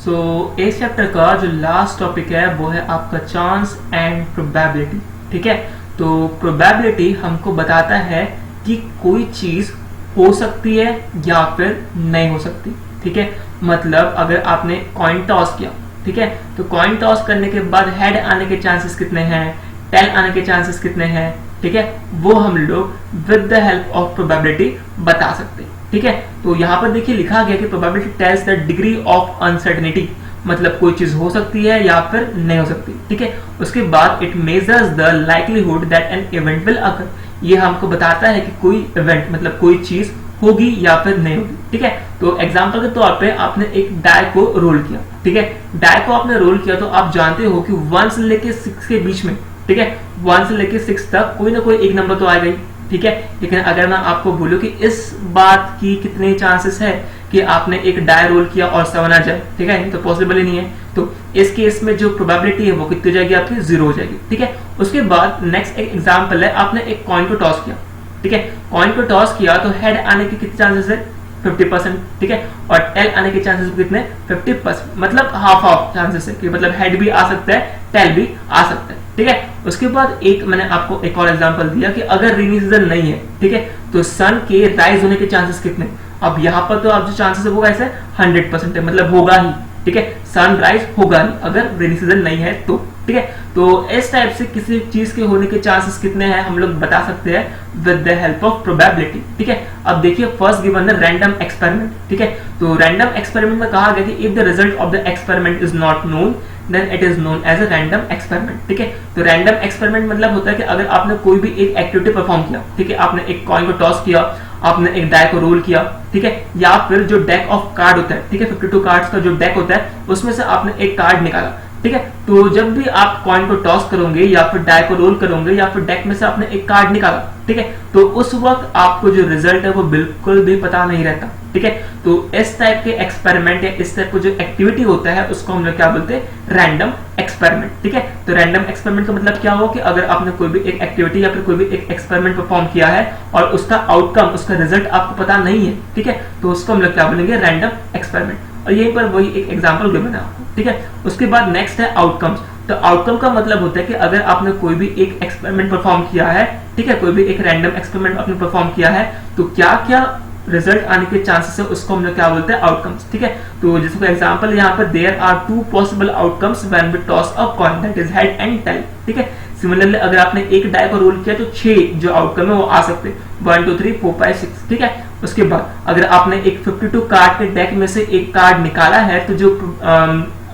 सो इस चैप्टर का जो लास्ट टॉपिक है वो है आपका चांस एंड प्रोबेबिलिटी। ठीक है, तो प्रोबेबिलिटी हमको बताता है कि कोई चीज हो सकती है या फिर नहीं हो सकती। ठीक है, मतलब अगर आपने कॉइन टॉस किया, ठीक है, तो कॉइन टॉस करने के बाद हेड आने के चांसेस कितने हैं, टेल आने के चांसेस कितने हैं, ठीक है, वो हम लोग with the help of probability बता सकते हैं। ठीक है, तो यहाँ पर देखिए लिखा गया कि probability tells the degree of uncertainty, मतलब कोई चीज हो सकती है या फिर नहीं हो सकती। ठीक है, उसके बाद it measures the likelihood that an event will occur, ये हमको बताता है कि कोई इवेंट मतलब कोई चीज होगी या फिर नहीं होगी। ठीक है, तो एग्जांपल के तौर पे आपने एक डाई को रोल किया, ठीक है, डाई को आपने रोल किया तो आप जानते हो कि 1 से लेके 6 के बीच में, ठीक है, 1 से लेके 6 तक कोई ना कोई एक नंबर तो आएगा ही। ठीक है, लेकिन अगर मैं आपको बोलूं कि इस बात की कितने चांसेस है कि आपने एक डाई रोल किया और 7 आ जाए, ठीक है, तो पॉसिबल ही नहीं है। तो इस केस में जो प्रोबेबिलिटी है वो कितनी हो जाएगी आपकी, 0 हो जाएगी। ठीक है, उसके बाद नेक्स्ट एक एग्जांपल है, आपने एक कॉइन को टॉस किया, ठीक है, कॉइन को टॉस किया तो हेड आने के कितने चांसेस है, 50%। ठीक है, और टेल आने के चांसेस कितने, 50%, मतलब हाफ हाफ चांसेस है कि मतलब हेड भी आ सकता है, टेल भी आ सकता है। ठीक है, उसके बाद एक मैंने आपको एक और एग्जांपल दिया कि अगर रेनी सीजन नहीं है, ठीक है, तो सन के राइज होने के चांसेस कितने। अब यहाँ पर तो आप जो चांसेस है वो कैसे 100% है, मतलब होगा ही। ठीक है, सनराइज होगा ही अगर रेनी सीजन नहीं है तो। ठीक है, तो इस टाइप से किसी चीज के होने के चांसेस कितने हैं हम लोग बता सकते हैं with the help of probability. ठीक है, अब देखिए फर्स्ट गिवन है रैंडम एक्सपेरिमेंट। ठीक है, तो रैंडम एक्सपेरिमेंट में कहा गया कि if the result of the experiment is not known then it is known as a random experiment. ठीक है, तो रैंडम एक्सपेरिमेंट मतलब होता है कि अगर आपने कोई भी एक एक्टिविटी परफॉर्म किया, ठीक है, आपने एक कॉइन को टॉस किया, आपने एक डाई को रोल किया, ठीक है, या फिर जो डेक ऑफ कार्ड होता है, ठीक है, 52 कार्ड्स का जो डेक होता है उसमें से आपने एक कार्ड निकाला। ठीक है, तो जब भी आप कॉइन को टॉस करोगे या फिर डाई को रोल करोगे या फिर डेक में से आपने एक कार्ड निकाला, ठीक है, तो उस वक्त आपको जो रिजल्ट है वो बिल्कुल भी पता नहीं रहता। ठीक है, तो इस टाइप के एक्सपेरिमेंट या इस टाइप का जो एक्टिविटी होता है उसको हम लोग क्या बोलते हैं, रैंडम एक्सपेरिमेंट। ठीक है, तो रैंडम एक्सपेरिमेंट का मतलब क्या हो कि अगर आपने कोई भी एक एक्टिविटी या फिर कोई भी एक एक्सपेरिमेंट परफॉर्म किया है और उसका आउटकम, उसका रिजल्ट आपको पता नहीं है, ठीक है, तो उसको हम लोग क्या बोलेंगे, रैंडम एक्सपेरिमेंट। और यहीं पर वही एक एग्जांपल गिवन है आपको। ठीक है, उसके बाद नेक्स्ट है आउटकम्स। तो आउटकम का मतलब होता है कि अगर आपने कोई भी एक एक्सपेरिमेंट परफॉर्म किया है, ठीक है, कोई भी एक रैंडम एक्सपेरिमेंट आपने परफॉर्म किया है, तो क्या क्या रिजल्ट आने के चांसेस है उसको हम लोग क्या बोलते हैं, आउटकम्स। ठीक है, तो जैसे फॉर एग्जांपल यहाँ पर there are 2 possible outcomes when we toss a coin that is head and tail. ठीक है, सिमिलरली अगर आपने एक डाई को रोल किया तो 6 जो आउटकम है वो आ सकते हैं, 1 2 3 4 5 6। ठीक है, उसके बाद अगर आपने एक 52 कार्ड के डेक में से एक कार्ड निकाला है तो जो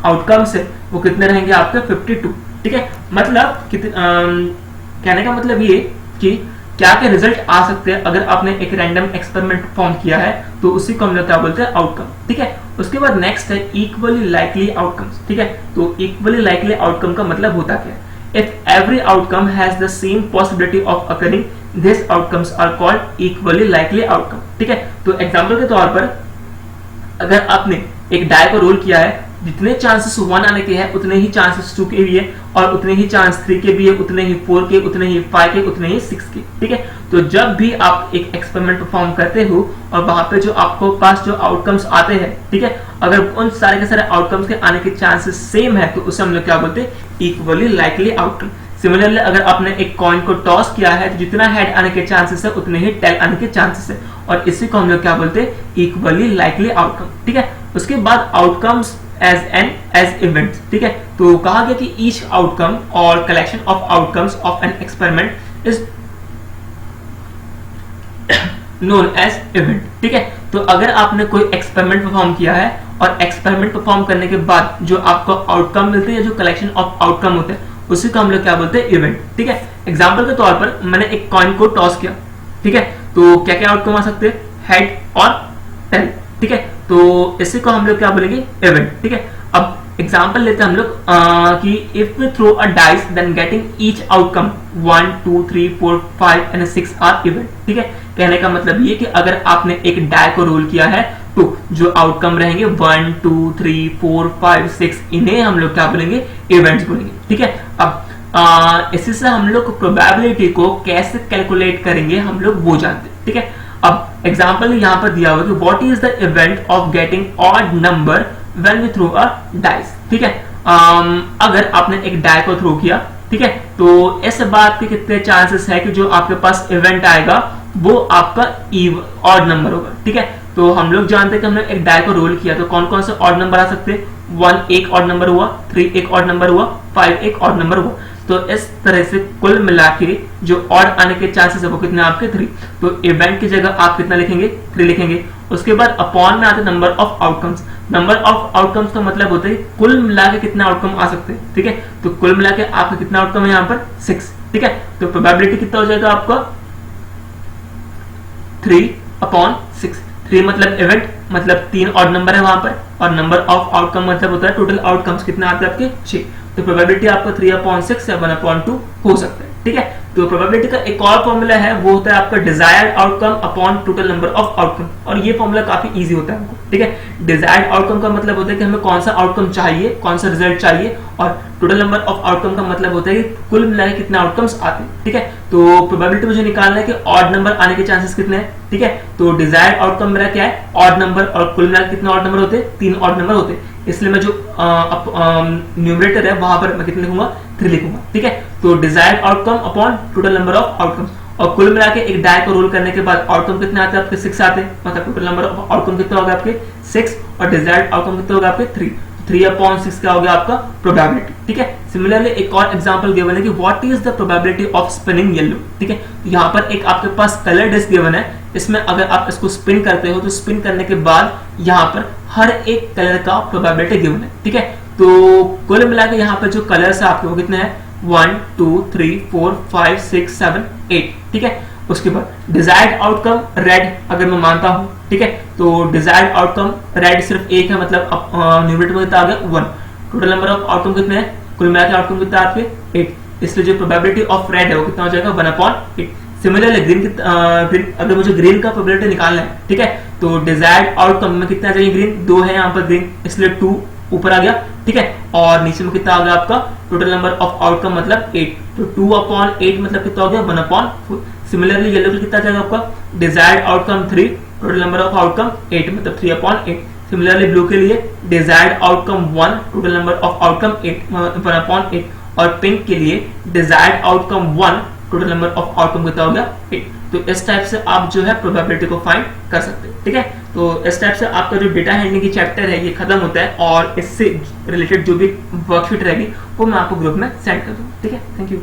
आउटकम्स है वो कितने रहेंगे आपके, 52। ठीक है, मतलब कहने का मतलब ये कि क्या क्या रिजल्ट आ सकते हैं अगर आपने एक रैंडम एक्सपेरिमेंट परफॉर्म किया है, तो उसी को हम लोग क्या बोलते हैं, आउटकम। ठीक है, उसके बाद नेक्स्ट है इक्वली लाइकली आउटकम्स। ठीक है, तो इक्वली लाइकली आउटकम का मतलब होता क्या है, if every outcome has the same possibility of occurring this outcomes are called equally likely outcome. ठीक है, तो एग्जांपल के तौर पर अगर आपने एक डाई को रोल किया है, जितने चांसेस 1 आने के हैं उतने ही चांसेस 2 के भी है, और उतने ही चांस 3 के भी है, उतने ही 4 के, उतने ही 5 के, उतने ही 6 के। ठीक है, तो जब भी आप एक एक्सपेरिमेंट परफॉर्म करते हो और वहां पे जो आपको पास जो आउटकम्स आते हैं, ठीक है, अगर उन सारे के सारे आउटकम्स के आने के चांसेस सेम है तो उसे हम लोग क्या बोलते हैं, इक्वली लाइकली आउटकम। सिमिलरली अगर आपने एक कॉइन को टॉस किया है तो जितना हेड आने के चांसेस है उतने ही टेल आने के चांसेस है, और इसी को हम लोग क्या बोलते हैं, इक्वली लाइकली आउटकम। ठीक है, उसके बाद आउटकम्स एज इवेंट्स। ठीक है, तो कहा गया कि ईच आउटकम और collection of outcomes of an experiment is known as event. ठीक है, तो अगर आपने कोई एक्सपेरिमेंट परफॉर्म किया है और एक्सपेरिमेंट परफॉर्म करने के बाद जो आपको आउटकम मिलते हैं, जो कलेक्शन ऑफ आउटकम होते हैं, उसी को हम लोग क्या बोलते हैं, इवेंट। ठीक है, एग्जांपल के तौर पर मैंने एक कॉइन को टॉस किया, ठीक है, तो क्या क्या आउटकम आ सकते हैं, हेड और टेल। ठीक है, तो इसी को हम लोग क्या बोलेंगे, इवेंट। ठीक है, अब एग्जांपल लेते हैं हम लोग कि if we throw a dice then getting each outcome 1 2 3 4 5 and 6 are event. ठीक है, कहने का मतलब ये कि अगर आपने एक डाई को रोल किया है तो जो आउटकम रहेंगे 1 2 3 4 5 6, इन्हें हम लोग क्या बोलेंगे, इवेंट्स बोलेंगे। ठीक है, अब इसी से हम लोग प्रोबेबिलिटी को कैसे कैलकुलेट करेंगे हम लोग वो जानते हैं। ठीक है, अब एग्जांपल यहाँ पर दिया हुआ कि what is the event of getting odd number when we throw a dice, ठीक है। अगर आपने एक डाई को थ्रो किया, ठीक है, तो इस बात के कितने चांसेस है कि जो आपके पास इवेंट आएगा वो आपका ऑड नंबर होगा, ठीक है। तो हम लोग जानते हैं कि हमने एक डाई को रोल किया तो कौन कौन से ऑड नंबर आ सकते हैं, 1 एक ऑड नंबर हुआ, 3 एक ऑड नंबर हुआ, 5 एक ऑड नंबर हुआ। तो इस तरह से कुल मिला के जो ऑड आने के चांसेस है वो कितने आपके 3। तो इवेंट की जगह आप कितना लिखेंगे, 3 लिखेंगे। उसके बाद अपॉन में आते number of outcomes. Number of outcomes का मतलब होता है कुल मिला के कितना आउटकम आ सकते हैं, ठीक है। तो कुल मिला के आपका कितना आउटकम है यहाँ पर 6, ठीक है। तो प्रोबेबिलिटी कितना हो जाएगा आपका 3/6। 3 मतलब इवेंट, मतलब 3 ऑड नंबर है वहां पर, और नंबर ऑफ आउटकम मतलब होता है टोटल आउटकम्स कितने आते हैं आपके 6। तो प्रोबेबिलिटी आपका 3/6 या 1/2 हो सकता है, ठीक है। तो प्रोबेबिलिटी का एक और फॉर्मूला है, वो होता है आपका desired outcome upon total number of outcome, और ये फॉर्मूला काफी इजी होता है हमको, ठीक है। डिजायर्ड आउटकम का मतलब होता है कि हमें कौन सा आउटकम चाहिए, कौन सा रिजल्ट चाहिए, और टोटल नंबर ऑफ आउटकम का मतलब होता है कि कुल मिलाकर कितने आउटकम्स आते हैं, ठीक है। तो प्रोबेबिलिटी मुझे निकालना है कि ऑड नंबर आने के चांसेस कितने हैं, ठीक है। तो डिजायर्ड आउटकम मेरा क्या है, ऑड नंबर, और कुल मिलाकर कितने ऑड नंबर होते हैं, 3 ऑड नंबर होते हैं। इसलिए मैं जो न्यूमरेटर है वहां पर मैं कितने लिखूंगा, 3 लिखूंगा, ठीक है। तो desired outcome upon total number of outcome, और कुल मिला के एक डाई को रोल करने के बाद आउटकम कितने आते हैं आपके 6 आते हैं, मतलब टोटल नंबर ऑफ आउटकम कितना होगा आपके 6, और डिजायर्ड आउटकम कितना होगा आपके 3। 3/6 क्या हो गया आपका प्रोबेबिलिटी, ठीक है। सिमिलरली एक और एग्जांपल गिवन है कि what is the probability of spinning yellow, ठीक है। तो यहाँ पर एक आपके पास कलर डिस्क गिवन है, इसमें अगर आप इसको स्पिन करते हो तो स्पिन करने के बाद यहाँ पर हर एक कलर का प्रोबेबिलिटी गिवन है, ठीक है। तो कुल मिला के यहाँ पर जो कलर्स है आपके वो कितने हैं, 1 2 3 4 5 6 7 8, ठीक है। उसके बाद डिजायर्ड आउटकम रेड अगर मैं मानता हूं, ठीक है, तो डिजायर्ड आउटकम रेड सिर्फ एक है, मतलब न्यूमरेटर में कितना आ गया 1। टोटल नंबर ऑफ आउटकम कितने हैं, कुल मिला के आउटकम कितना आपके 8, इसलिए जो प्रोबेबिलिटी ऑफ रेड है वो कितना हो जाएगा 1/8। सिमिलरली ग्रीन अगर मुझे ग्रीन का प्रोबेबिलिटी निकालना है, ठीक है, तो डिजायर्ड आउटकम में कितना आ जाएगा, ग्रीन 2 है यहाँ पर ग्रीन, इसलिए 2 ऊपर आ गया, ठीक है। और नीचे में कितना आ गया आपका टोटल नंबर ऑफ आउटकम मतलब 8, तो 2/8 मतलब कितना हो गया 1/4। सिमिलरली येलो का कितना जाएगा आपका desired outcome 3, total number of outcome 8 मतलब 3/8। सिमिलरली ब्लू के लिए desired outcome 1, total number of outcome 1/8, और पिंक के लिए desired outcome 1, total number of outcome कितना हो गया 8। तो इस टाइप से आप जो है प्रोबेबिलिटी को फाइंड कर सकते हैं, ठीक है। तो इस टाइप से आपका जो डेटा हैंडलिंग की चैप्टर है ये खत्म होता है, और इससे रिलेटेड जो भी वर्कशीट रहेगी वो मैं आपको ग्रुप में सेंड कर दूंगा, ठीक है। Thank you.